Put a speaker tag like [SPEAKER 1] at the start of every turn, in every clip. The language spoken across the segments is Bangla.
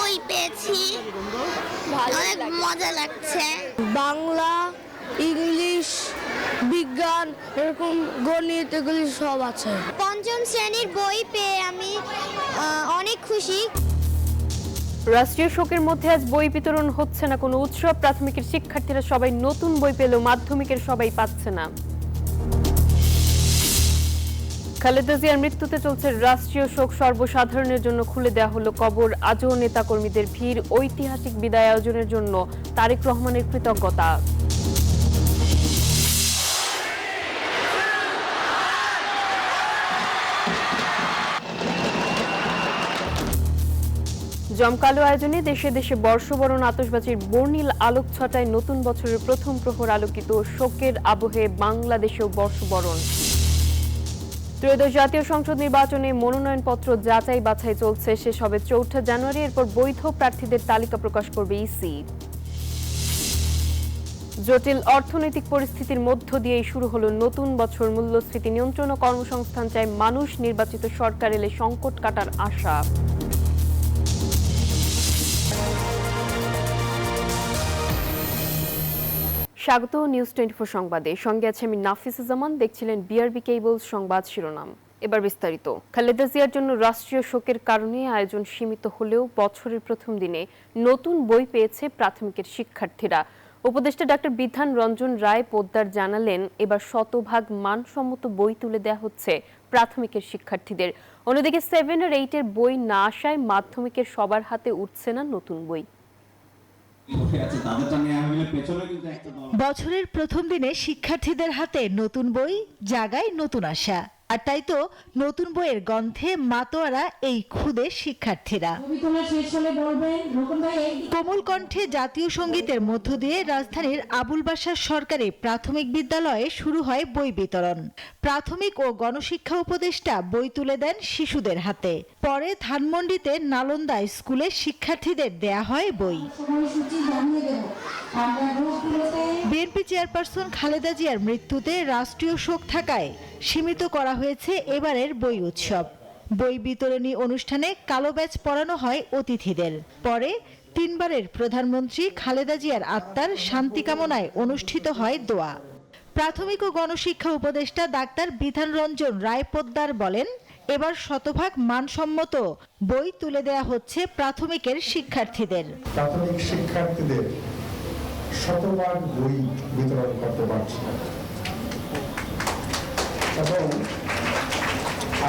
[SPEAKER 1] বই পেয়েছি, অনেক মজা লাগছে।
[SPEAKER 2] বাংলা, ইংলিশ, বিজ্ঞান, এরকম গণিত এগুলি সব আছে।
[SPEAKER 1] পঞ্চম শ্রেণীর বই পেয়ে আমি অনেক খুশি।
[SPEAKER 3] রাষ্ট্রীয় শোকের মধ্যে আজ বই বিতরণ হচ্ছে না কোনো উৎসব। প্রাথমিকের শিক্ষার্থীরা সবাই নতুন বই পেলেও মাধ্যমিকের সবাই পাচ্ছে না। খালেদা জিয়ার মৃত্যুতে চলছে রাষ্ট্রীয় শোক। সর্বসাধারণের জন্য খুলে দেওয়া হলো কবর। আজও নেতাকর্মীদের ভিড়। ঐতিহাসিক বিদায় আয়োজনের জন্য তারেক রহমানের কৃতজ্ঞতা। জমকালো আয়োজনে দেশে দেশে বর্ষবরণ, আতশবাজির বর্ণিল আলোক ছটায় নতুন বছরের প্রথম প্রহর আলোকিত। শোকের আবহে বাংলাদেশেও বর্ষবরণ। ত্রয়োদশ জাতীয় সংসদ নির্বাচনে মনোনয়নপত্র যাচাই বাছাই চলছে। শেষ হবে ৪ জানুয়ারি। এরপর বৈধ প্রার্থীদের তালিকা প্রকাশ করবে ইসি। জটিল অর্থনৈতিক পরিস্থিতির মধ্য দিয়েই শুরু হলো নতুন বছর। মূল্যস্ফীতি নিয়ন্ত্রণ ও কর্মসংস্থান চায় মানুষ। নির্বাচিত সরকার এলে সংকট কাটার আশা। স্বাগত নিউজ 24 সংবাদে। সঙ্গে আছে আমি নাফিসা জামান। দেখছিলেন বিআরবি কেবল সংবাদ শিরোনাম। এবার বিস্তারিত। খালেদা জিয়ার জন্য রাষ্ট্রীয় শোকের কারণে আয়োজন সীমিত হলেও বছরের প্রথম দিনে নতুন বই পেয়েছে প্রাথমিকের শিক্ষার্থীরা। উপদেষ্টা ডাক্তার বিধান রঞ্জন রায় পোদ্দার জানালেন, এবার শতভাগ মানসম্মত বই তুলে দেওয়া হচ্ছে প্রাথমিকের শিক্ষার্থীদের। অন্যদিকে 7 আর 8 এর বই না আসায় মাধ্যমিকের সবার হাতে উঠছে না নতুন বই।
[SPEAKER 4] বছরের প্রথম দিনে শিক্ষার্থীদের হাতে নতুন বই জাগায় নতুন আশা। আর তাই তো নতুন বইয়ের গন্ধে মাতোয়ারা এই ক্ষুদে শিক্ষার্থীরা। কোমল কণ্ঠে জাতীয় সঙ্গীতের মধ্য দিয়ে রাজধানীর আবুল বাশার সরকারি প্রাথমিক বিদ্যালয়ে শুরু হয় বই বিতরণ। প্রাথমিক ও গণশিক্ষা উপদেষ্টা বই তুলে দেন শিশুদের হাতে। পরে ধানমন্ডিতে নালন্দা স্কুলে শিক্ষার্থীদের দেয়া হয় বই। বিএনপি চেয়ারপারসন খালেদা জিয়ার মৃত্যুতে রাষ্ট্রীয় শোক থাকায় সীমিত করা হয়েছে এবারের বই উৎসব। বই বিতরণী অনুষ্ঠানে কালো ব্যাজ পরানো হয় অতিথিদের। পরে 3 বারের প্রধানমন্ত্রী খালেদা জিয়ার আত্মার শান্তি কামনায় অনুষ্ঠিত হয় দোয়া। প্রাথমিক ও গণশিক্ষা উপদেষ্টা ডাক্তার বিধান রঞ্জন রায় পোদ্দার বলেন, এবার শতভাগ মানসম্মত বই তুলে দেয়া হচ্ছে প্রাথমিকের শিক্ষার্থীদের।
[SPEAKER 5] প্রাথমিক শিক্ষার্থীদের শতভাগ বই বিতরণ করতে পারছি এবং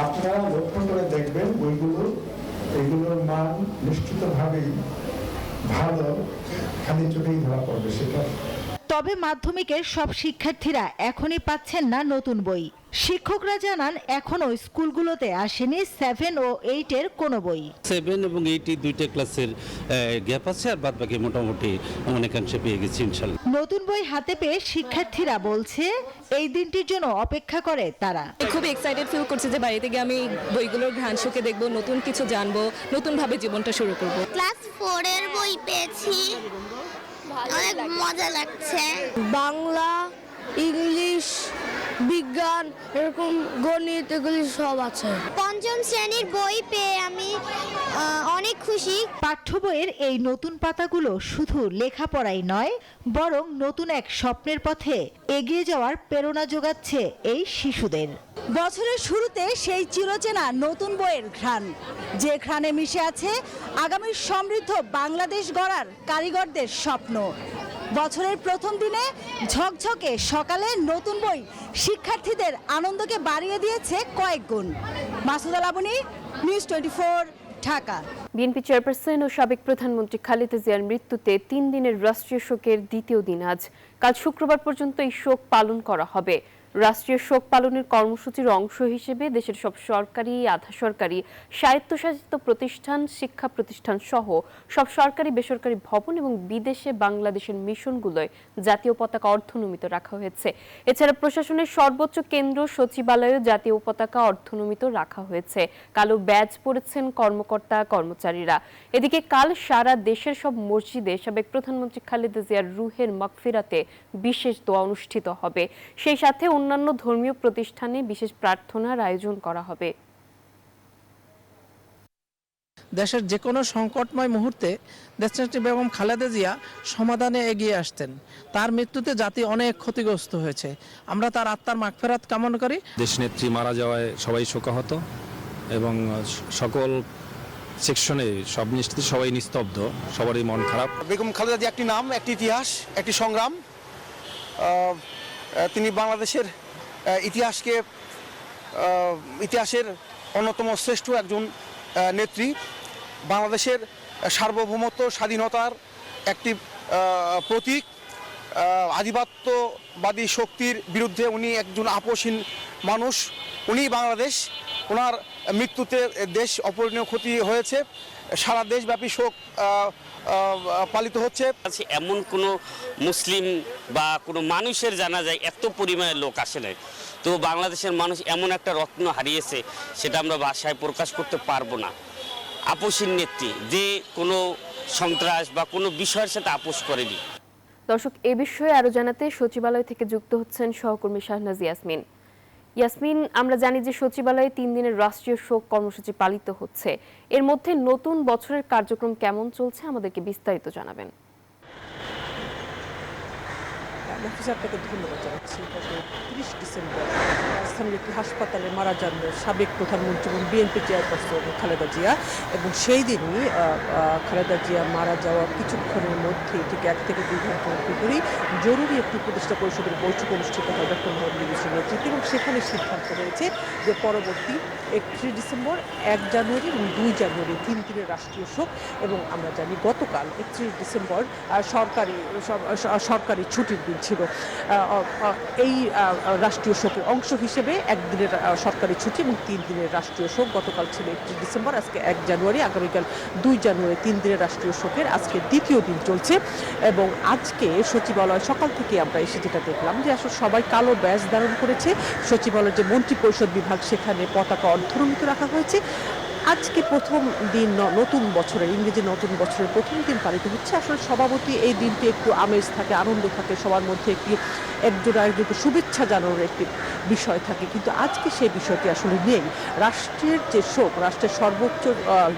[SPEAKER 5] আপনারা লক্ষ্য করে দেখবেন এগুলোর মান নিশ্চিতভাবেই ভালো, খালি চোখেই ধরা পড়বে সেটা।
[SPEAKER 4] তবে মাধ্যমিকের সব শিক্ষার্থীরা এখনই পাচ্ছেন না নতুন বই। শিক্ষকরা জানান, এখনো স্কুলগুলোতে আসেনি 7 ও 8 এর কোনো বই।
[SPEAKER 6] 7 এবং 8 দুইটা ক্লাসের গ্যাপ আছে, আর বাদ বাকি মোটামুটি অনেকাংশে পেয়ে গেছি ইনশাআল্লাহ।
[SPEAKER 4] নতুন বই হাতে পেয়ে শিক্ষার্থীরা বলছে, এই দিনটির জন্য অপেক্ষা করে তারা।
[SPEAKER 7] খুব এক্সাইটেড ফিল করছে যে বাড়িতে গিয়ে আমি বইগুলোর ঘ্রাণ শুকে দেখবো, নতুন কিছু জানবো, নতুন ভাবে জীবনটা শুরু করব।
[SPEAKER 1] ক্লাস 4 এর বই পেয়েছি, অনেক মজা লাগছে।
[SPEAKER 2] বাংলা, ইংলিশ, বিজ্ঞান, এরকম গণিত এগুলি সব আছে।
[SPEAKER 1] পঞ্চম শ্রেণীর বই পেয়ে আমি অনেক খুশি।
[SPEAKER 4] পাঠ্য বইয়ের এই নতুন পাতাগুলো শুধু লেখাপড়াই নয়, বরং নতুন এক স্বপ্নের পথে এগিয়ে যাওয়ার প্রেরণা যোগাচ্ছে এই শিশুদের।
[SPEAKER 8] বছরের শুরুতে সেই চিরচেনা নতুন বইয়ের ঘ্রাণ, যে ঘ্রাণে মিশে আছে আগামীর সমৃদ্ধ বাংলাদেশ গড়ার কারিগরদের স্বপ্ন। বছরের প্রথম দিনে ঝকঝকে সকালে নতুন বই শিক্ষার্থীদের আনন্দকে বাড়িয়ে দিয়েছে কয়েক গুণ। Masuda Laboni, news 24, Dhaka.
[SPEAKER 3] BNP chairperson ও সাবেক প্রধানমন্ত্রী খালেদা জিয়ার মৃত্যুতে 3 দিনের রাষ্ট্রীয় শোকের দ্বিতীয় দিন আজ। কাল শুক্রবার পর্যন্ত এই শোক পালন করা হবে। রাষ্ট্রীয় শোক পালনের কর্মসূচির অংশ হিসেবে দেশের সব সরকারি, আধা সরকারি, স্বায়ত্তশাসিত প্রতিষ্ঠান, শিক্ষা প্রতিষ্ঠান সহ সব সরকারি বেসরকারি ভবন এবং বিদেশে বাংলাদেশের মিশনগুলোয় জাতীয় পতাকা অর্ধনমিত রাখা হয়েছে। এছাড়া প্রশাসনের সর্বোচ্চ কেন্দ্র সচিবালয়েও জাতীয় পতাকা অর্ধনমিত রাখা হয়েছে। কালো ব্যাজ পরেছেন কর্মকর্তা কর্মচারীরা। এদিকে কাল সারা দেশের সব মসজিদে সাবেক প্রধানমন্ত্রী খালেদা জিয়ার রুহের মাগফিরাতে বিশেষ দোয়া অনুষ্ঠিত হবে। সেই সাথে অন্যান্য ধর্মীয় প্রতিষ্ঠানে বিশেষ প্রার্থনার আয়োজন করা হবে।
[SPEAKER 9] দেশের যে কোনো সংকটময় মুহূর্তে দেশনেত্রী বেগম খালেদা জিয়া সমাধানে এগিয়ে আসতেন। তার মৃত্যুতে জাতি অনেক ক্ষতিগ্রস্ত হয়েছে। আমরা তার আত্মার মাগফিরাত কামনা করি।
[SPEAKER 10] দেশনেত্রী মারা যাওয়ায় সবাই শোকাহত এবং সকল সেকশনে সব নিশ্চিত সবাই নিস্তব্ধ, সবারই মন খারাপ।
[SPEAKER 11] বেগম খালেদা জিয়া একটি নাম, একটি ইতিহাস, একটি সংগ্রাম। তিনি বাংলাদেশের ইতিহাসের অন্যতম শ্রেষ্ঠ একজন নেত্রী। বাংলাদেশের সার্বভৌমত্ব স্বাধীনতার একটি প্রতীক। আধিপত্যবাদী শক্তির বিরুদ্ধে উনি একজন আপোষহীন মানুষ। উনি বাংলাদেশ। ওনার মৃত্যুতে দেশ অপূরণীয় ক্ষতি হয়েছে। সারা দেশব্যাপী শোক পালিত হচ্ছে।
[SPEAKER 12] এমন কোনো মুসলিম বা কোনো মানুষের জানা যায় এত পরিমাণে লোক আসে নাই। তো বাংলাদেশের মানুষ এমন একটা রত্ন হারিয়েছে, সেটা আমরা ভাষায় প্রকাশ করতে পারবো না। আপোষহীন নেত্রী, যে কোনো সন্ত্রাস বা কোনো বিষয়ের সাথে আপোষ করেনি।
[SPEAKER 3] দর্শক, এ বিষয়ে আরো জানাতে সচিবালয় থেকে যুক্ত হচ্ছেন সহকর্মী শাহনাজ ইয়াসমিন। ইয়াসমিন, আমরা জানি যে সচিবালয়ে 3 দিনের রাষ্ট্রীয় শোক কর্মসূচি পালিত হচ্ছে। এর মধ্যে নতুন বছরের কার্যক্রম কেমন চলছে, আমাদেরকে বিস্তারিত জানাবেন।
[SPEAKER 13] আপনাকে ধন্যবাদ জানাচ্ছি। গত 30 ডিসেম্বর রাজধানীর একটি হাসপাতালে মারা যান সাবেক প্রধানমন্ত্রী এবং বিএনপি চেয়ারপারসন খালেদা জিয়া, এবং সেই দিনই খালেদা জিয়া মারা যাওয়ার কিছুক্ষণের মধ্যে ঠিক 1 থেকে 2 ঘন্টার ভিতরেই জরুরি একটি উপদেষ্টা পরিষদের বৈঠক অনুষ্ঠিত হয় ডক্টর মোহাম্মদ ইউনূসের নেতৃত্বে, এবং সেখানে সিদ্ধান্ত হয়েছে যে পরবর্তী 31 ডিসেম্বর, 1 জানুয়ারি এবং 2 জানুয়ারি 3 দিনের রাষ্ট্রীয় শোক। এবং আমরা জানি গতকাল 31 ডিসেম্বর সরকারি ছুটির দিন ছিল। এই রাষ্ট্রীয় শোকের অংশ হিসেবে 1 দিনের সরকারি ছুটি এবং 3 দিনের রাষ্ট্রীয় শোক। গতকাল ছিল 31 ডিসেম্বর, আজকে 1 জানুয়ারি, আগামীকাল 2 জানুয়ারি 3 দিনের রাষ্ট্রীয় শোকের আজকে দ্বিতীয় দিন চলছে। এবং আজকে সচিবালয় সকাল থেকে আমরা এসে যেটা দেখলাম যে আসলে সবাই কালো ব্যাজ ধারণ করেছে। সচিবালয়ের যে মন্ত্রী পরিষদ বিভাগ, সেখানে পতাকা অর্ধনমিত রাখা হয়েছে। আজকে প্রথম দিন, নতুন বছরের, ইংরেজি নতুন বছরের প্রথম দিন পালিত হচ্ছে। আসলে স্বভাবতই এই দিনটি একটু আমেজ থাকে, আনন্দ থাকে, সবার মধ্যে একটি একজনকে শুভেচ্ছা জানানোর একটি বিষয় থাকে, কিন্তু আজকে সেই বিষয়টি আসলে নেই। রাষ্ট্রের যে শোক, রাষ্ট্রের সর্বোচ্চ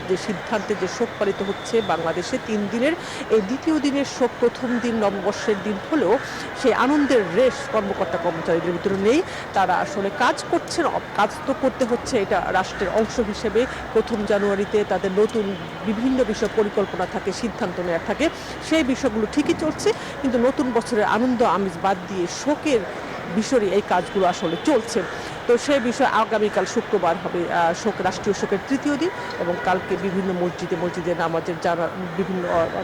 [SPEAKER 13] যে সিদ্ধান্তে যে শোক পালিত হচ্ছে বাংলাদেশে 3 দিনের, এই দ্বিতীয় দিনের শোক প্রথম দিন নববর্ষের দিন হলেও সেই আনন্দের রেশ কর্মকর্তা কর্মচারীদের ভিতরে নেই। তারা আসলে কাজ করছেন, কাজ তো করতে হচ্ছে, এটা রাষ্ট্রের অংশ হিসেবে। 1 জানুয়ারিতে তাদের নতুন বিভিন্ন বিষয় পরিকল্পনা থাকে, সিদ্ধান্ত নেওয়া থাকে, সেই বিষয়গুলো ঠিকই চলছে, কিন্তু নতুন বছরের আনন্দ আমেজ বাদ দিয়ে শোকের বিষয়ে এই কাজগুলো আসলে চলছে। তো সেই বিষয়ে আগামীকাল শুক্রবার হবে রাষ্ট্রীয় শোকের 3য় দিন, এবং কালকে বিভিন্ন মসজিদে নামাজের যারা বিভিন্ন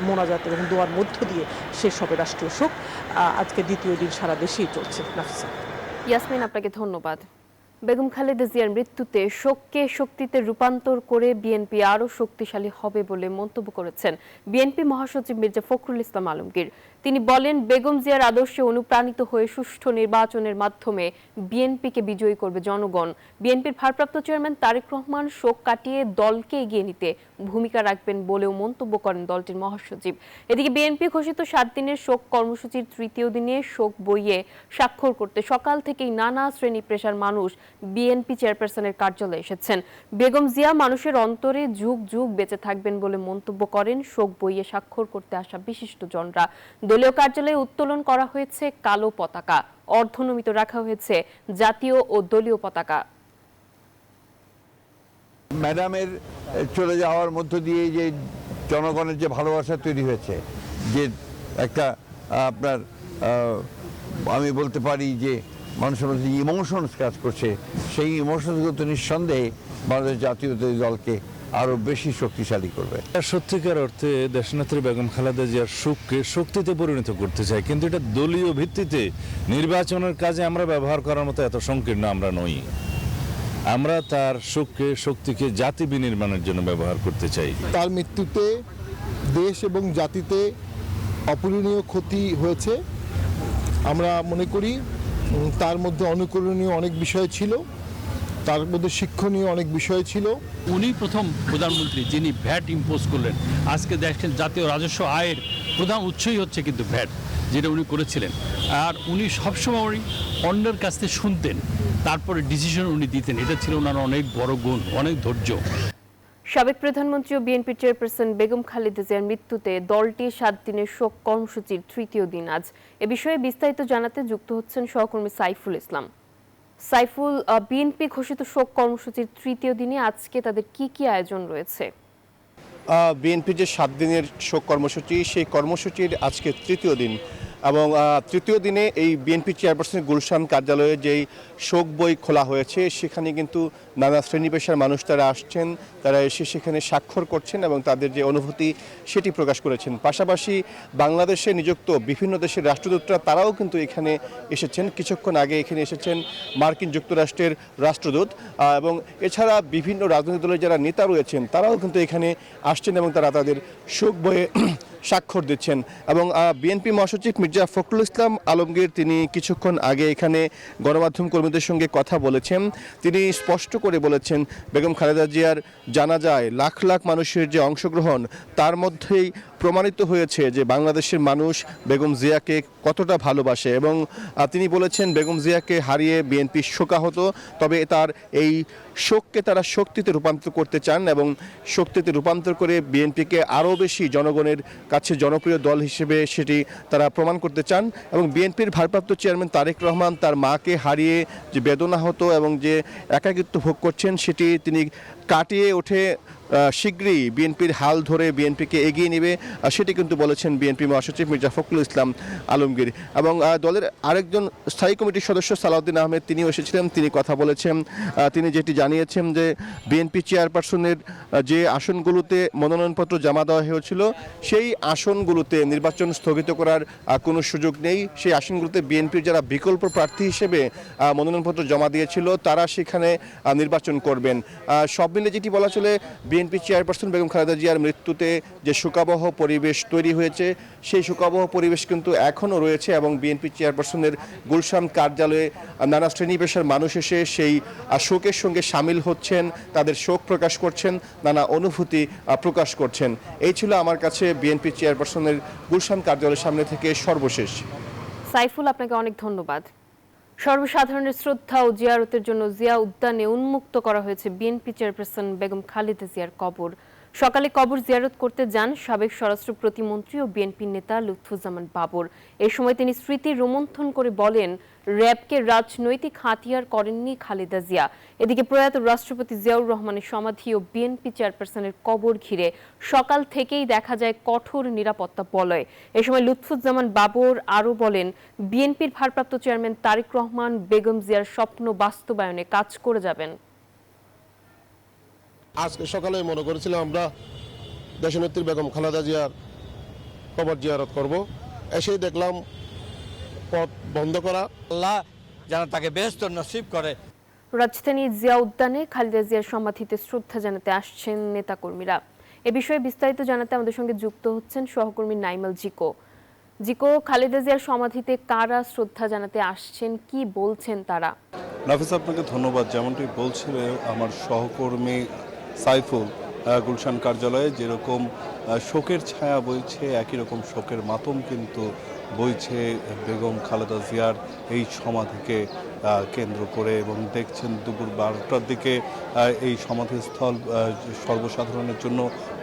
[SPEAKER 13] মোনাজাত এবং দোয়ার মধ্য দিয়ে শেষ হবে রাষ্ট্রীয় শোক। আজকে 2য় দিন সারা দেশেই চলছে।
[SPEAKER 3] ইয়াসমিন, আপনাকে ধন্যবাদ। বেগম খালেদা জিয়ার মৃত্যুতে শোককে শক্তিতে রূপান্তর করে বিএনপি আরও শক্তিশালী হবে বলে মন্তব্য করেছেন বিএনপি মহাসচিব মির্জা ফখরুল ইসলাম আলমগীর। তিনি বলেন, বেগম জিয়ার আদর্শে অনুপ্রাণিত হয়ে সুষ্ঠু নির্বাচনের মাধ্যমে বিএনপিকে বিজয়ী করবে জনগণ। বিএনপির ভারপ্রাপ্ত চেয়ারম্যান তারেক রহমান শোক কাটিয়ে দলকে এগিয়ে নিতে ভূমিকা রাখবেন বলেও মন্তব্য করেন দলটির মহাসচিব। এদিকে বিএনপি ঘোষিত 7 দিনের শোক কর্মসূচির 3য় দিনে শোক বইয়ে স্বাক্ষর করতে সকাল থেকেই নানা শ্রেণী পেশার মানুষ বিএনপি চেয়ারপারসনের কার্যালয়ে এসেছেন। বেগম জিয়া মানুষের অন্তরে যুগ যুগ বেঁচে থাকবেন বলে মন্তব্য করেন শোক বইয়ে স্বাক্ষর করতে আসা বিশিষ্টজনরা। দলীয় কার্যালয়ে উত্তোলন করা হয়েছে কালো পতাকা, অর্ধনমিত রাখা হয়েছে জাতীয় ও দলীয় পতাকা।
[SPEAKER 14] ম্যাডামের চলে যাওয়ার মধ্য দিয়ে যে জনগণের যে ভালোবাসা তৈরি হয়েছে, যে একটা আপনার আমি বলতে পারি যে মানুষের মধ্যে ইমোশনস কাজ করছে, সেই ইমোশনসগুলো তো নিঃসন্দেহে বাংলাদেশ জাতীয়তাবাদী দলকে আরো বেশি শক্তিশালী করবে।
[SPEAKER 10] সত্যিকার অর্থে দেশনেত্রী বেগম খালেদা জিয়ার শোককে শক্তিতে পরিণত করতে চাই, কিন্তু এটা দলীয় ভিত্তিতে নির্বাচনের কাজে আমরা ব্যবহার করার মতো এত সংকীর্ণ আমরা নই। আমরা তার শোককে, শক্তিকে জাতি বিনির্মাণের জন্য ব্যবহার করতে চাই।
[SPEAKER 15] তার মৃত্যুতে দেশ এবং জাতিতে অপূরণীয় ক্ষতি হয়েছে। আমরা মনে করি তার মধ্যে অনুকরণীয় অনেক বিষয় ছিল, তার মধ্যে শিক্ষণীয় অনেক বিষয় ছিল।
[SPEAKER 16] উনি প্রথম প্রধানমন্ত্রী যিনি ভ্যাট ইম্পোজ করলেন। আজকে দেখেন জাতীয় রাজস্ব আয়ের প্রধান উৎসই হচ্ছে কিন্তু ভ্যাট, যেটা উনি করেছিলেন। আর উনি সবসময় অন্যের কাছ থেকে শুনতেন, তারপরে ডিসিশন উনি দিতেন। এটা ছিল ওনার অনেক বড় গুণ, অনেক ধৈর্য।
[SPEAKER 3] সাবেক প্রধানমন্ত্রী ও বিএনপির চেয়ারপারসন বেগম খালেদা জিয়ার মৃত্যুতে দলটি 7 দিনের শোক কর্মসূচির তৃতীয় দিন আজ। এ বিষয়ে বিস্তারিত জানাতে যুক্ত হচ্ছেন সহকর্মী সাইফুল ইসলাম। সাইফুল, বিএনপি ঘোষিত শোক কর্মসূচির তৃতীয় দিনে আজকে তাদের কি আয়োজন রয়েছে?
[SPEAKER 17] বিএনপির যে 7 দিনের শোক কর্মসূচি, সেই কর্মসূচির আজকে তৃতীয় দিন এবং তৃতীয় দিনে এই বিএনপি চেয়ারপারসন গুলশান কার্যালয়ে যেই শোক বই খোলা হয়েছে সেখানে কিন্তু নানা শ্রেণী পেশার মানুষ তারা আসছেন, তারা এসে সেখানে স্বাক্ষর করছেন এবং তাদের যে অনুভূতি সেটি প্রকাশ করেছেন। পাশাপাশি বাংলাদেশে নিযুক্ত বিভিন্ন দেশের রাষ্ট্রদূতরা তারাও কিন্তু এখানে এসেছেন। কিছুক্ষণ আগে এখানে এসেছেন মার্কিন যুক্তরাষ্ট্রের রাষ্ট্রদূত এবং এছাড়া বিভিন্ন রাজনৈতিক দলের যারা নেতা রয়েছেন তারাও কিন্তু এখানে আসছেন এবং তারা তাদের শোক বইয়ে স্বাক্ষর দিচ্ছেন। এবং বিএনপি মহাসচিব মির্জা ফখরুল ইসলাম আলমগীর তিনি কিছুক্ষণ আগে এখানে গণমাধ্যম কর্মীদের সঙ্গে কথা বলেছেন। তিনি স্পষ্ট করে বলেছেন বেগম খালেদা জিয়ার জানাজায় লাখ লাখ মানুষের যে অংশগ্রহণ তার মধ্যেই প্রমাণিত হয়েছে যে বাংলাদেশের মানুষ বেগম জিয়াকে কতটা ভালোবাসে এবং তিনি বলেছেন বেগম জিয়াকে হারিয়ে বিএনপি শোকাহত, তবে তার এই শোককে তারা শক্তিতে রূপান্তর করতে চান এবং শক্তিতে রূপান্তর করে বিএনপিকে আরও বেশি জনগণের কাছে জনপ্রিয় দল হিসেবে সেটি তারা প্রমাণ করতে চান। এবং বিএনপির ভারপ্রাপ্ত চেয়ারম্যান তারেক রহমান তার মাকে হারিয়ে যে বেদনাহত এবং যে একাকিত্ব ভোগ করছেন সেটি তিনি কাটিয়ে ওঠে শীঘ্রই বিএনপির হাল ধরে বিএনপিকে এগিয়ে নেবে, সেটি কিন্তু বলেছেন বিএনপি মহাসচিব মির্জা ফখরুল ইসলাম আলমগীর। এবং দলের আরেকজন স্থায়ী কমিটির সদস্য সালাউদ্দিন আহমেদ তিনিও এসেছিলেন, তিনি কথা বলেছেন। তিনি যেটি জানিয়েছেন যে বিএনপি চেয়ারপারসনের যে আসনগুলোতে মনোনয়নপত্র জমা দেওয়া হয়েছিল সেই আসনগুলোতে নির্বাচন স্থগিত করার কোনো সুযোগ নেই। সেই আসনগুলোতে বিএনপির যারা বিকল্প প্রার্থী হিসেবে মনোনয়নপত্র জমা দিয়েছিল তারা সেখানে নির্বাচন করবেন। সব মিলে যেটি বলা চলে বিএনপি চেয়ারপারসন বেগম খালেদা জিয়ার মৃত্যুতে যে শোকাবহ পরিবেশ তৈরি হয়েছে সেই শোকাবহ পরিবেশ কিন্তু এখনও রয়েছে এবং বিএনপি চেয়ারপারসনের গুলশান কার্যালয়ে নানা শ্রেণী পেশার মানুষ এসে সেই শোকের সঙ্গে সামিল হচ্ছেন, তাদের শোক প্রকাশ করছেন, নানা অনুভূতি প্রকাশ করছেন। এই ছিল আমার কাছে বিএনপি চেয়ারপারসনের গুলশান কার্যালয়ের সামনে থেকে সর্বশেষ।
[SPEAKER 3] সাইফুল, আপনাকে অনেক ধন্যবাদ। সর্বসাধারণের শ্রদ্ধা ও জিয়ারতের জন্য জিয়া উদ্যানে উন্মুক্ত করা হয়েছে বিএনপি চেয়ারপারসন বেগম খালেদা জিয়ার কবর। সকালে কবর জিয়ারত করতে যান সাবেক স্বরাষ্ট্র প্রতিমন্ত্রী ও বিএনপি নেতা লুৎফুজ্জামান বাবর। এই সময় তিনি স্মৃতি রোমন্থন করে বলেন, র্যাবকে রাজনৈতিক হাতিয়ার করেননি খালেদা জিয়া। এদিকে প্রয়াত রাষ্ট্রপতি জিয়াউর রহমানের সমাধি ও বিএনপি চেয়ারপারসনের কবর ঘিরে সকাল থেকেই দেখা যায় কঠোর নিরাপত্তা বলয়। এ সময় লুৎফুজ্জামান বাবর আরও বলেন, বিএনপির ভারপ্রাপ্ত চেয়ারম্যান তারেক রহমান বেগম জিয়ার স্বপ্ন বাস্তবায়নে কাজ করে যাবেন।
[SPEAKER 18] আজকে সকালে মনে করেছিলাম আমরা দেশনেত্রী বেগম খালেদা জিয়ার কবর জিয়ারত করব, এসেই দেখলাম পথ বন্ধ করা।
[SPEAKER 19] আল্লাহ যেন তাকে বেহেশত নসিব করে।
[SPEAKER 3] রাজধানীর জিয়া উদ্যানে খালেদা জিয়ার সমাধিতে শ্রদ্ধা জানাতে আসছেন নেতাকর্মীরা। এ বিষয়ে বিস্তারিত জানাতে আমাদের সঙ্গে যুক্ত হচ্ছেন সহকর্মী নাইমাল জিকো। জিকো, খালেদা জিয়ার সমাধিতে কারা শ্রদ্ধা জানাতে আসছেন, কি বলছেন তারা?
[SPEAKER 20] নাফিস, আপনাকে ধন্যবাদ। যেমনটি বলছিলেন আমার সহকর্মী সাইফুল, গুলশান কার্যালয়ে যেরকম শোকের ছায়া বইছে একই রকম শোকের মাতম কিন্তু বইছে বেগম খালেদা জিয়ার এই সমাধিকে কেন্দ্র করে। এবং দেখছেন দুপুর 12টার দিকে এই সমাধিস্থল সর্বসাধারণের জন্য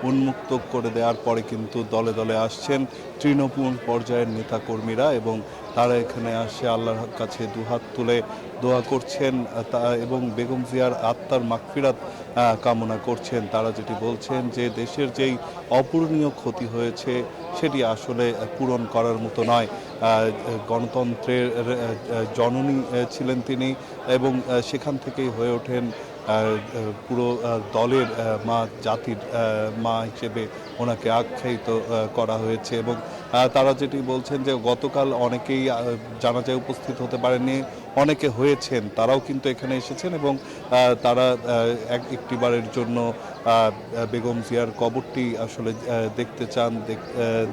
[SPEAKER 20] উন্মুক্ত করে দেওয়ার পরে কিন্তু দলে দলে আসছেন তৃণমূল পর্যায়ের নেতাকর্মীরা এবং তারা এখানে আসে আল্লাহর কাছে দুহাত তুলে দোয়া করছেন এবং বেগম জিয়ার আত্মার মাগফিরাত কামনা করছেন। তারা যেটি বলছেন যে দেশের যেই অপূরণীয় ক্ষতি হয়েছে সেটি আসলে পূরণ করার মতো নয়। গণতন্ত্রের জননী ছিলেন তিনি এবং সেখান থেকেই হয়ে ওঠেন পুরো দলের মা, জাতির মা হিসেবে ওনাকে আখ্যায়িত করা হয়েছে। এবং তারা যেটি বলছেন যে গতকাল অনেকেই জানাজায় উপস্থিত হতে পারেননি, অনেকে হয়েছেন, তারাও কিন্তু এখানে এসেছেন এবং তারা একটিবারের জন্য বেগম জিয়ার কবরটি আসলে দেখতে চান,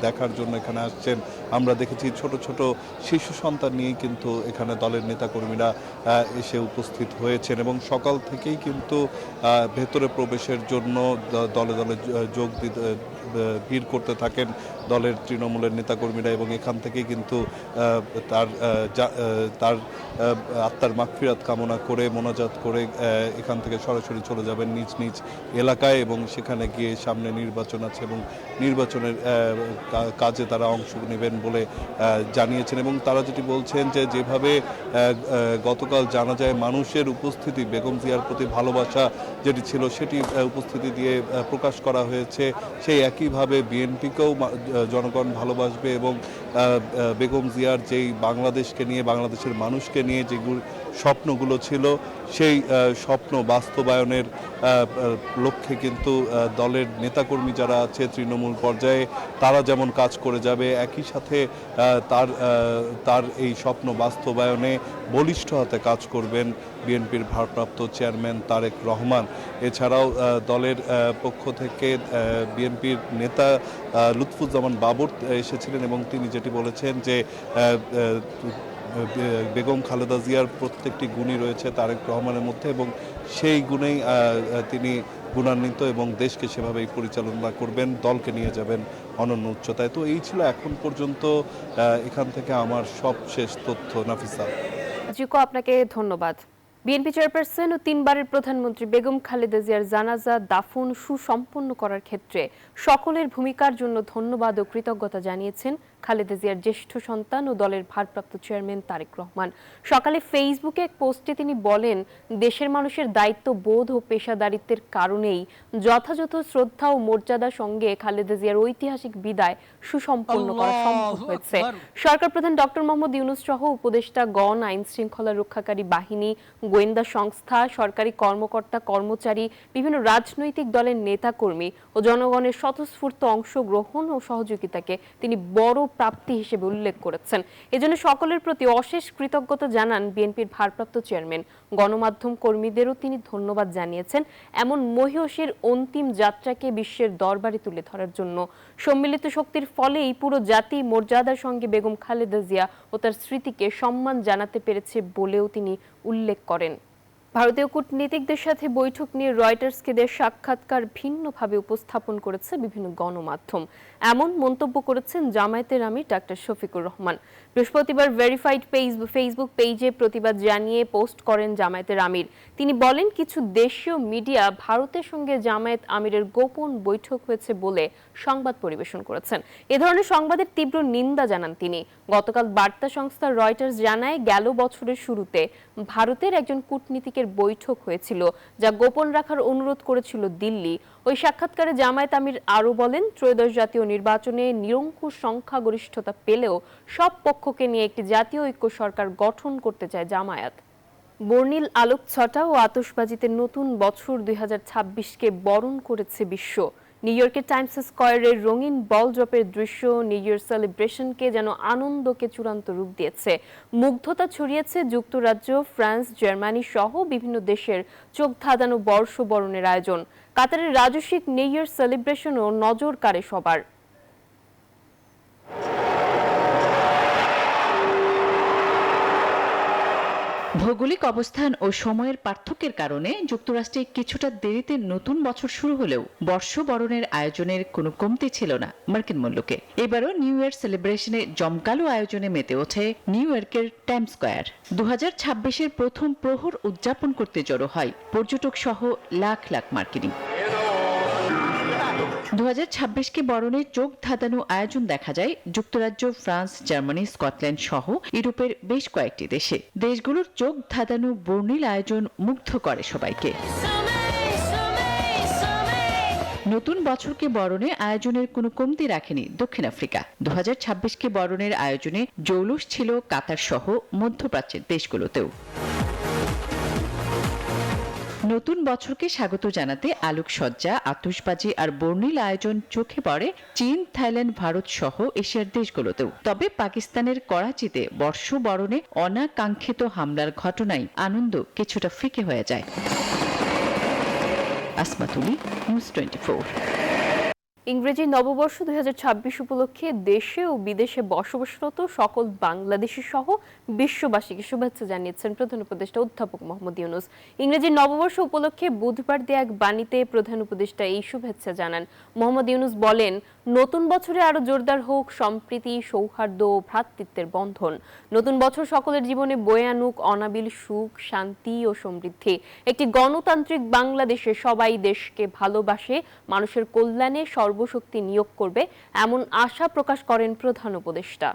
[SPEAKER 20] দেখার জন্য এখানে আসছেন। আমরা দেখেছি ছোট ছোট শিশু সন্তান নিয়েই কিন্তু এখানে দলের নেতাকর্মীরা এসে উপস্থিত হয়েছেন এবং সকাল থেকেই কিন্তু ভেতরে প্রবেশের জন্য দলে দলে যোগ দিতে ভিড় করতে থাকেন দলের তৃণমূলের নেতাকর্মীরা এবং এখান থেকে কিন্তু তার আত্মার মাগফিরাত কামনা করে মোনাজাত করে এখান থেকে সরাসরি চলে যাবেন নিজ নিজ এলাকায় এবং সেখানে গিয়ে সামনে নির্বাচন আছে এবং নির্বাচনের কাজে তারা অংশ নেবেন বলে জানিয়েছেন। এবং তারা যেটি বলছেন যে যেভাবে গতকাল জানা যায় মানুষের উপস্থিতি বেগম জিয়ার প্রতি ভালোবাসা যেটি ছিল সেটি উপস্থিতি দিয়ে প্রকাশ করা হয়েছে, সেই একইভাবে বিএনপিকেও জনগণ ভালোবাসবে এবং বেগম জিয়ার যেই বাংলাদেশকে নিয়ে বাংলাদেশের মানুষকে নিয়ে যে স্বপ্নগুলো ছিল সেই স্বপ্ন বাস্তবায়নের লক্ষ্যে কিন্তু দলের নেতাকর্মী যারা আছে তৃণমূল পর্যায়ে তারা যেমন কাজ করে যাবে, একই সাথে তার এই স্বপ্ন বাস্তবায়নে বলিষ্ঠ হাতে কাজ করবেন বিএনপির ভারপ্রাপ্ত চেয়ারম্যান তারেক রহমান। এছাড়াও দলের পক্ষ থেকে বিএনপির নেতা লুৎফুজ্জামান বাবর এসেছিলেন এবং তিনি যেটি বলেছেন যে বেগম খালেদা জিয়ার প্রত্যেকটি গুণই রয়েছে তারেক রহমানের মধ্যে এবং সেই গুণেই তিনি গুণান্বিত এবং দেশকে সেভাবেই পরিচালনা করবেন, দলকে নিয়ে যাবেন অনন্য উচ্চতায়। তো এই ছিল এখন পর্যন্ত এখান থেকে আমার সবশেষ তথ্য। নাফিসা,
[SPEAKER 3] জিকো, আপনাকে ধন্যবাদ। বিএনপি চেয়ারপারসন ও 3 বারের প্রধানমন্ত্রী বেগম খালেদা জিয়ার জানাজা দাফন সুসম্পন্ন করার ক্ষেত্রে সকলের ভূমিকার জন্য ধন্যবাদ ও কৃতজ্ঞতা জানিয়েছেন খালেদা জিয়ার জ্যেষ্ঠ সন্তান ও দলের ভারপ্রাপ্ত চেয়ারম্যান তারেক রহমান। সকালে ফেসবুকে এক পোস্টে তিনি বলেন, দেশের মানুষের দায়িত্ব বোধ ও পেশাদারিত্বের কারণেই যথাযথ শ্রদ্ধা ও মর্যাদার সঙ্গে খালেদা জিয়ার ঐতিহাসিক বিদায় সুসম্পন্ন করা সম্ভব হয়েছে। সরকার প্রধান ডক্টর মোহাম্মদ ইউনূস সহ উপদেষ্টাগণ, আইন শৃঙ্খলা রক্ষাকারী বাহিনী, গোয়েন্দা সংস্থা, সরকারি কর্মকর্তা কর্মচারী, বিভিন্ন রাজনৈতিক দলের নেতাকর্মী ও জনগণের স্বতঃস্ফূর্ত অংশগ্রহণ ও সহযোগিতাকে তিনি বড় প্রাপ্তি হিসেবে উল্লেখ করেছেন। এজন্য সকলের প্রতি অশেষ কৃতজ্ঞতা জানান বিএনপির ভারপ্রাপ্ত চেয়ারম্যান। গণমাধ্যম কর্মীদেরও তিনি ধন্যবাদ জানিয়েছেন এমন মহীয়সীর অন্তিম যাত্রাকে বিশ্বের দরবারে তুলে ধরার জন্য। সম্মিলিত শক্তির ফলেই পুরো জাতি মর্যাদার সঙ্গে বেগম খালেদা জিয়া ও তার স্মৃতিকে সম্মান জানাতে পেরেছে বলেও তিনি উল্লেখ করেন। ভারতীয় কূটনীতিকদের সাথে বৈঠক নিয়ে রয়টার্সকে দেওয়া সাক্ষাৎকার ভিন্নভাবে উপস্থাপন করেছে বিভিন্ন গণমাধ্যম। এমন মন্তব্য করেছেন জামায়াতের আমির ডাক্তার শফিকুর রহমান। বৃহস্পতিবার ভেরিফাইড ফেসবুক পেজে প্রতিবাদ জানিয়ে পোস্ট করেন জামায়াতের আমির। তিনি বলেন, কিছু দেশীয় মিডিয়া ভারতের সঙ্গে জামায়াত আমিরের গোপন বৈঠক হয়েছে বলে সংবাদ পরিবেশন করেছেন। এ ধরনের সংবাদের তীব্র নিন্দা জানান তিনি। গতকাল বার্তা সংস্থা রয়টার্স জানায়, গেল বছরের শুরুতে ভারতের একজন কূটনীতিকের বৈঠক হয়েছিল যা গোপন রাখার অনুরোধ করেছিল দিল্লি। ওই সাক্ষাৎকারে জামায়াত আমির আরও বলেন, ত্রয়োদশ জাতীয় নির্বাচনে নিরঙ্কুশ সংখ্যাগরিষ্ঠতা পেলেও সব পক্ষকে নিয়ে একটি জাতীয় ঐক্য সরকার গঠন করতে চায় জামায়াত। বর্ণিল আলোকছটা ও আতশবাজিতে নতুন বছর 2026কে বরণ করেছে বিশ্ব। নিউ ইয়র্কের টাইমস স্কয়ারের রঙিন বল ড্রপের দৃশ্য নিউ ইয়ার সেলিব্রেশনকে যেন আনন্দকে চূড়ান্ত রূপ দিয়েছে। মুগ্ধতা ছড়িয়েছে যুক্তরাজ্য, ফ্রান্স, জার্মানি সহ বিভিন্ন দেশের চোখ ধাঁধানো বর্ষবরণের আয়োজন। কাতারের রাজস্বিক নিউ ইয়ার সেলিব্রেশনও নজর কাড়ে সবার।
[SPEAKER 21] ভৌগোলিক অবস্থান ও সময়ের পার্থক্যের কারণে যুক্তরাষ্ট্রে কিছুটা দেরিতে নতুন বছর শুরু হলেও বর্ষবরণের আয়োজনের কোনো কমতি ছিল না মার্কিন মুলুকে। এবারও নিউ ইয়ার সেলিব্রেশনে জমকালো আয়োজনে মেতে ওঠে নিউ ইয়র্কের টাইমস স্কয়ার। 2026-এর প্রথম প্রহর উদযাপন করতে জড়ো হয় পর্যটক সহ লাখ লাখ মার্কিনী। 2026কে বরণের চোখ ধাঁধানো আয়োজন দেখা যায় যুক্তরাজ্য, ফ্রান্স, জার্মানি, স্কটল্যান্ড সহ ইউরোপের বেশ কয়েকটি দেশে। দেশগুলোর চোখ ধাঁধানো বর্ণিল আয়োজন মুগ্ধ করে সবাইকে। নতুন বছরকে বরণে আয়োজনের কোনো কমতি রাখেনি দক্ষিণ আফ্রিকা। 2026কে বরণের আয়োজনে জৌলুস ছিল কাতার সহ মধ্যপ্রাচ্যের দেশগুলোতেও। নতুন বছরকে স্বাগত জানাতে আলোকসজ্জা, আতশবাজি আর বর্ণিল আয়োজন চোখে পড়ে চীন, থাইল্যান্ড, ভারত সহ এশিয়ার দেশগুলোতেও। তবে পাকিস্তানের করাচিতে বর্ষবরণে অনাকাঙ্ক্ষিত হামলার ঘটনায় আনন্দ কিছুটা ফিকে হয়ে যায়। আসমাতুলি, নিউজ 24।
[SPEAKER 3] ইংরেজি নববর্ষ 2026 উপলক্ষে দেশে ও বিদেশে বসবাসরত সকল বাংলাদেশি সহ বিশ্ববাসীকে শুভেচ্ছা জানিয়েছেন প্রধান উপদেষ্টা অধ্যাপক মোহাম্মদ ইউনূস। ইংরেজি নববর্ষ উপলক্ষে বুধবার দেয়া এক বাণীতে প্রধান উপদেষ্টা এই শুভেচ্ছা জানান। মোহাম্মদ ইউনূস বলেন, নতুন বছরে আরো জোরদার হোক সম্প্রীতি, সৌহার্দ্য ও ভ্রাতৃত্বের বন্ধন। নতুন বছর সকলের জীবনে বয়ে আনুক অনাবিল সুখ, শান্তি ও সমৃদ্ধি। একটি গণতান্ত্রিক বাংলাদেশে সবাই দেশকে ভালোবাসে, মানুষের কল্যাণে সর্বশক্তি নিয়োগ করবে এমন আশা প্রকাশ করেন প্রধান উপদেষ্টা।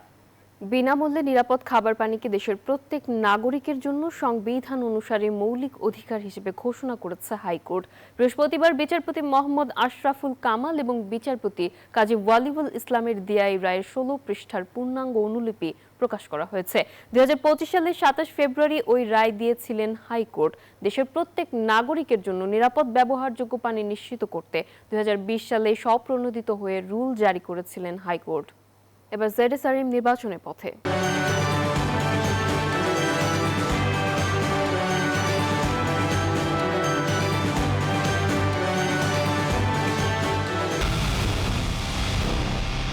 [SPEAKER 3] বিনামূল্যে নিরাপদ খাবার পানিকে দেশের প্রত্যেক নাগরিকের জন্য সংবিধান অনুসারে মৌলিক অধিকার হিসেবে ঘোষণা করেছে হাইকোর্ট। বৃহস্পতিবার বিচারপতি মোহাম্মদ আশরাফুল কামাল এবং বিচারপতি কাজী ওয়ালিউল ইসলামের দেয়া এই রায়ের 16 পৃষ্ঠার পূর্ণাঙ্গ অনুলিপি প্রকাশ করা হয়েছে। 2025 সালের 27 ফেব্রুয়ারি ওই রায় দিয়েছিলেন হাইকোর্ট। দেশের প্রত্যেক নাগরিকের জন্য নিরাপদ ব্যবহারযোগ্য পানি নিশ্চিত করতে 2020 সালে স্বপ্রণোদিত হয়ে রুল জারি করেছিলেন হাইকোর্ট। এবার জেডএসআরএম নির্বাচনের পথে।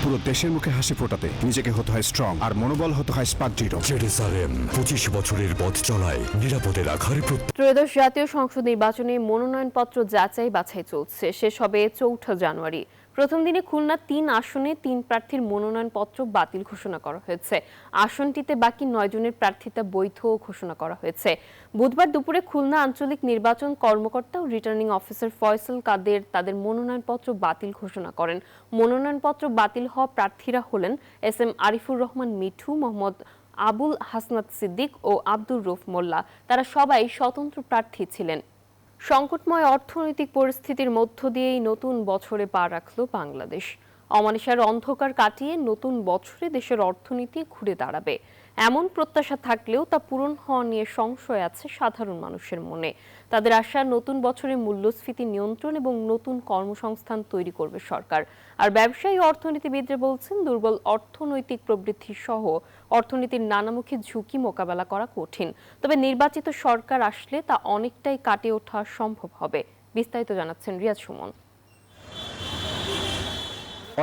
[SPEAKER 5] পুরো দেশের মুখে হাসি ফোটাতে নিজেকে হতে হয় স্ট্রং আর মনোবল হতে হয় স্পার্জিটো। জেডএসআরএম 25 বছরের পথ চলায় নিরাপদে রাখার
[SPEAKER 3] ত্রয়োদশ জাতীয় সংসদ নির্বাচনে মনোনয়নপত্র যাচাই বাছাই চলছে। শেষ হবে 4 জানুয়ারি। প্রথম দিনে খুলনা 3 আসনে 3 প্রার্থীর মনোনয়নপত্র বাতিল ঘোষণা করা হয়েছে। আসনটিতে বাকি 9 জনের প্রার্থিতা বৈধ ঘোষণা করা হয়েছে। বুধবার দুপুরে খুলনা আঞ্চলিক নির্বাচন কর্মকর্তা ও রিটার্নিং অফিসার ফয়সাল কাদের তাদের মনোনয়নপত্র বাতিল ঘোষণা করেন। মনোনয়নপত্র বাতিল হওয়া প্রার্থীরা হলেন SM আরিফুর রহমান মিঠু, মোহাম্মদ আবুল হাসনাত সিদ্দিক ও আব্দুর রউফ মোল্লা। তারা সবাই স্বতন্ত্র প্রার্থী ছিলেন। সংকটময় অর্থনৈতিক পরিস্থিতির মধ্য দিয়েই নতুন বছরে পা রাখল বাংলাদেশ। অমানিসার অন্ধকার কাটিয়ে নতুন বছরে দেশের অর্থনীতি ঘুরে দাঁড়াবে এমন প্রত্যাশা থাকলেও তা পূরণ হওয়া নিয়ে সংশয় আছে সাধারণ মানুষের মনে। তাদের আশা, নতুন বছরে মূল্যস্ফীতি নিয়ন্ত্রণ এবং নতুন কর্মসংস্থান তৈরি করবে সরকার। আর ব্যবসায়ী অর্থনীতিবিদরা বলছেন, দুর্বল অর্থনৈতিক প্রবৃদ্ধি সহ অর্থনীতির নানামুখী ঝুঁকি মোকাবেলা করা কঠিন। তবে নির্বাচিত সরকার আসলে তা অনেকটাই কাটিয়ে ওঠা সম্ভব হবে। বিস্তারিত জানাচ্ছেন রিয়াজ সুমন।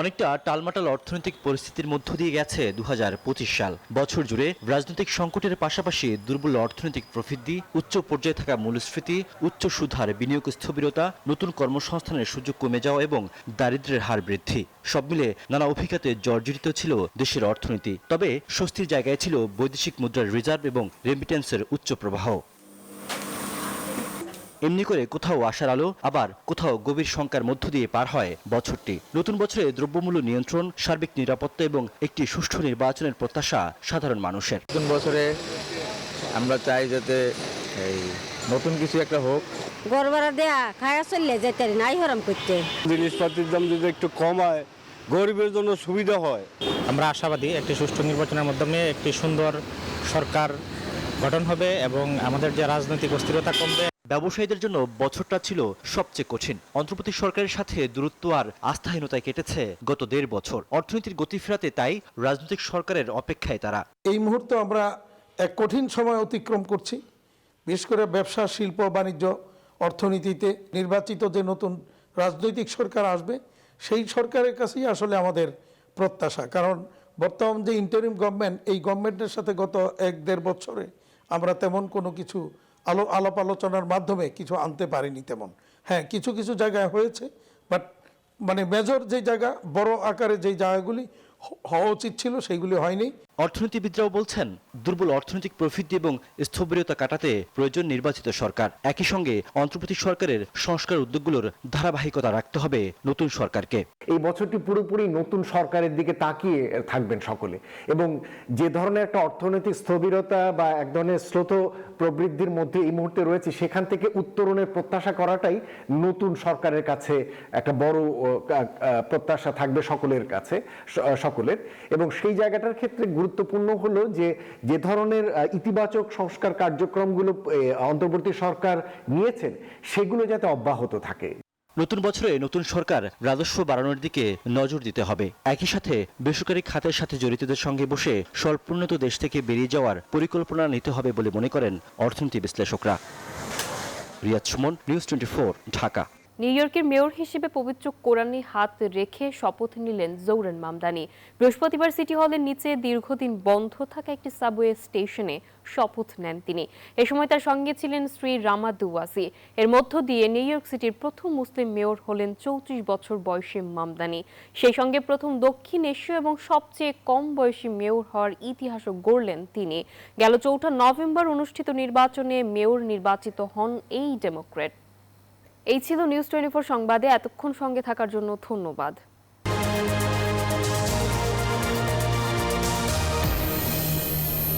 [SPEAKER 22] অনেকটা টালমাটাল অর্থনৈতিক পরিস্থিতির মধ্য দিয়ে গেছে 2025 সাল। বছর জুড়ে রাজনৈতিক সংকটের পাশাপাশি দুর্বল অর্থনৈতিক প্রবৃদ্ধি, উচ্চ পর্যায়ে থাকা মূল্যস্ফীতি, উচ্চ সুদহার, বিনিয়োগ স্থবিরতা, নতুন কর্মসংস্থানের সুযোগ কমে যাওয়া এবং দারিদ্র্যের হার বৃদ্ধি, সব মিলে নানা অভিঘাতে জর্জরিত ছিল দেশের অর্থনীতি। তবে স্বস্তির জায়গায় ছিল বৈদেশিক মুদ্রার রিজার্ভ এবং রেমিটেন্সের উচ্চ প্রবাহ। এমনি করে কোথাও আশার আলো, আবার কোথাও গভীর শঙ্কার মধ্য দিয়ে পার হয় বছরটি। নতুন বছরে দ্রব্যমূল্য নিয়ন্ত্রণ, সার্বিক নিরাপত্তা এবং একটি সুষ্ঠু নির্বাচনের প্রত্যাশা সাধারণ মানুষের।
[SPEAKER 23] নতুন বছরে আমরা চাই যাতে এই নতুন কিছু একটা হোক।
[SPEAKER 24] গড়বাড়া দেয়া খায়া চললে যেতে নাই হরাম করতে।
[SPEAKER 25] জিনিসপাতির দাম যদি একটু কম হয়, গরিবের জন্য সুবিধা হয়।
[SPEAKER 26] আমরা আশাবাদী একটি সুষ্ঠু নির্বাচনের মাধ্যমে একটি সুন্দর সরকার গঠন হবে এবং আমাদের যে রাজনৈতিক অস্থিরতা কমবে।
[SPEAKER 22] ব্যবসায়ীদের জন্য বছরটা ছিল সবচেয়ে কঠিন। অন্তর্বর্তী সরকারের সাথে দূরত্ব আর আস্থাহীনতায় কেটেছে গত 1.5 বছর। অর্থনীতির গতি ফেরাতে তাই রাজনৈতিক সরকারের অপেক্ষায় তারা।
[SPEAKER 27] এই মুহূর্তে আমরা এক কঠিন সময় অতিক্রম করছি। বিশেষ করে ব্যবসা, শিল্প, বাণিজ্য, অর্থনীতিতে নির্বাচিত যে নতুন রাজনৈতিক সরকার আসবে, সেই সরকারের কাছেই আসলে আমাদের প্রত্যাশা। কারণ বর্তমান যে ইন্টারিম গভর্নমেন্ট, এই গভর্নমেন্টের সাথে গত 1-1.5 বছরে আমরা তেমন কোনো কিছু আলাপ আলোচনার মাধ্যমে কিছু আনতে পারিনি তেমন। হ্যাঁ, কিছু কিছু জায়গায় হয়েছে, বাট মানে মেজর যে জায়গা, বড় আকারে যে জায়গাগুলি হওয়া উচিত ছিল সেইগুলি হয়নি।
[SPEAKER 22] অর্থনীতিবিদরাও বলছেন, দুর্বল অর্থনৈতিক প্রবৃদ্ধি এবং স্থবিরতা কাটাতে প্রয়োজন নির্বাচিত সরকার। একই সঙ্গে অন্তর্বর্তী সরকারের সংস্কার উদ্যোগগুলোর ধারাবাহিকতা রাখতে হবে নতুন সরকারকে।
[SPEAKER 28] এই বছরটি পুরোপুরি নতুন সরকারের দিকে তাকিয়ে থাকবেন সকলে, এবং যে ধরনের একটা অর্থনৈতিক স্থবিরতা বা এক ধরনের স্রোত প্রবৃদ্ধির মধ্যে এই মুহূর্তে রয়েছে, সেখান থেকে উত্তরণের প্রত্যাশা করাটাই নতুন সরকারের কাছে একটা বড় প্রত্যাশা থাকবে সকলের কাছে, সকলের। এবং সেই জায়গাটার ক্ষেত্রে গুরুত্বপূর্ণ হলো যে ধরনের ইতিবাচক সংস্কার কার্যক্রমগুলো অন্তর্বর্তী সরকার নিয়েছেন, সেগুলো যাতে অব্যাহত থাকে।
[SPEAKER 22] নতুন বছরে নতুন সরকার রাজস্ব বাড়ানোর দিকে নজর দিতে হবে। একই সাথে বেসরকারি খাতের সাথে জড়িতদের সঙ্গে বসে স্বল্পোন্নত দেশ থেকে বেরিয়ে যাওয়ার পরিকল্পনা নিতে হবে বলে মনে করেন অর্থনীতি বিশ্লেষকরা। রিয়াজ সুমন, নিউজ 24, ঢাকা।
[SPEAKER 3] নিউ ইয়র্কের মেয়র হিসেবে পবিত্র কোরআনে হাত রেখে শপথ নিলেন জৌরেন মামদানি। বৃহস্পতিবার সিটি হলের নিচে দীর্ঘদিন বন্ধ থাকা একটি সাবওয়ে স্টেশনে শপথ নেন তিনি। এ সময় তার সঙ্গে ছিলেন স্ত্রী রামা দুওয়াসি। এর মধ্য দিয়ে নিউ ইয়র্ক সিটির প্রথম মুসলিম মেয়র হলেন 34 বছর বয়সী মামদানি। সেই সঙ্গে প্রথম দক্ষিণ এশীয় এবং সবচেয়ে কম বয়সী মেয়র হওয়ার ইতিহাসও গড়লেন তিনি। গেল 4 নভেম্বর অনুষ্ঠিত নির্বাচনে মেয়র নির্বাচিত হন এই ডেমোক্র্যাট। এই ছিল নিউজ 24 সংবাদে। এতক্ষণ সঙ্গে থাকার জন্য ধন্যবাদ।